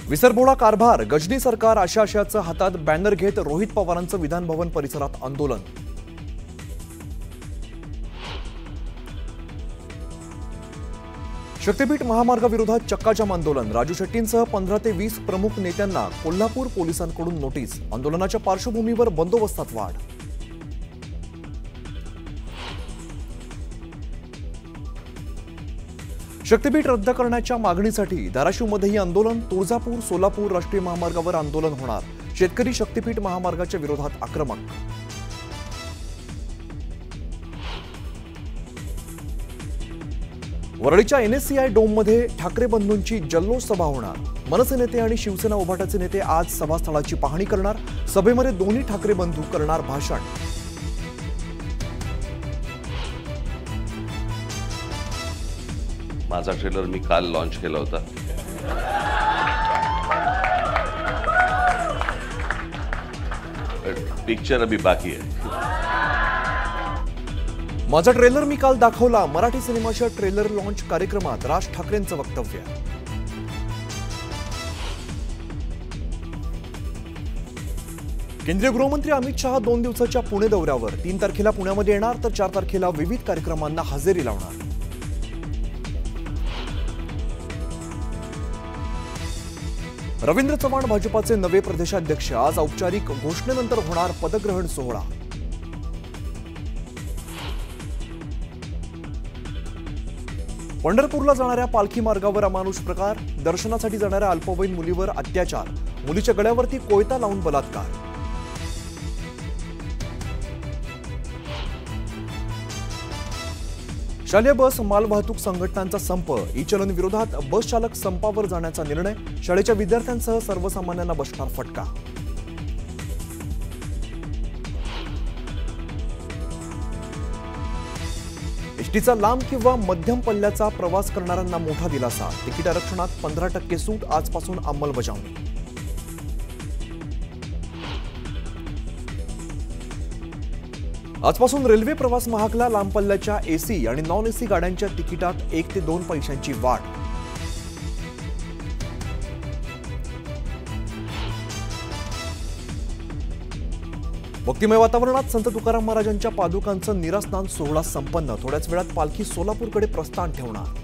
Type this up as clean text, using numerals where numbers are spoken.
विसरभोळा कारभार, गजनी सरकार अशा आशयाचं हातात बॅनर घेत रोहित पवारांचं विधान भवन परिसरात आंदोलन. शक्तीपीठ महामार्गाविरोधात चक्काजाम आंदोलन. राजू शेट्टींसह 15 ते 20 प्रमुख नेत्यांना कोल्हापूर पोलिसांकडून नोटीस. आंदोलनाच्या पार्श्वभूमीवर बंदोबस्तात वाढ. शक्तीपीठ रद्द करण्याच्या मागणीसाठी धाराशिवमध्येही आंदोलन. तुळजापूर सोलापूर राष्ट्रीय महामार्गावर आंदोलन होणार. शेतकरी शक्तीपीठ महामार्गाच्या विरोधात आक्रमक. वरळीच्या NSCI डोममध्ये ठाकरे बंधूंची जल्लोष सभा होणार. मनसे नेते आणि शिवसेना उभाटाचे नेते आज सभास्थळाची पाहणी करणार. सभेमध्ये दोन्ही ठाकरे बंधू करणार भाषण. माझा ट्रेलर मी काल लॉन्च केला होता. पिक्चर अभी बाकी है. माझा ट्रेलर मी काल दाखवला. मराठी सिनेमाच्या ट्रेलर लॉन्च कार्यक्रमात राज ठाकरेंचं वक्तव्य. केंद्रीय गृहमंत्री अमित शहा 2 दिवसाच्या पुणे दौऱ्यावर. 3 तारखेला पुण्यामध्ये येणार तर 4 तारखेला विविध कार्यक्रमांना हजेरी लावणार. रवींद्र चव्हाण भाजपाचे नवे प्रदेशाध्यक्ष. आज औपचारिक घोषणेनंतर होणार पदग्रहण सोहळा. पंढरपूरला जाणाऱ्या पालखी मार्गावर अमानुष प्रकार. दर्शनासाठी जाणाऱ्या अल्पवयीन मुलीवर अत्याचार. मुलीच्या गळ्यावरती कोयता लावून बलात्कार. शालेय बस मालवाहतूक संघटनांचा संप. ई-चलन विरोधात बस चालक संपावर जाण्याचा निर्णय. शाळेच्या विद्यार्थ्यांसह सर्वसामान्यांना बसणार फटका. एसटीचा लांब किंवा मध्यम पल्ल्याचा प्रवास करणाऱ्यांना मोठा दिलासा. तिकीट आरक्षणात 15% सूट. आजपासून अंमलबजावणी. आजपासून रेल्वे प्रवास महागला. लांब पल्ल्याच्या AC आणि नॉन AC गाड्यांच्या तिकिटात 1 ते 2 पैशांची वाढ. भक्तिमय वातावरणात संत तुकाराम महाराजांच्या पादुकांचं निरास्नान सोहळा संपन्न. थोड्याच वेळात पालखी सोलापूरकडे प्रस्थान ठेवणार.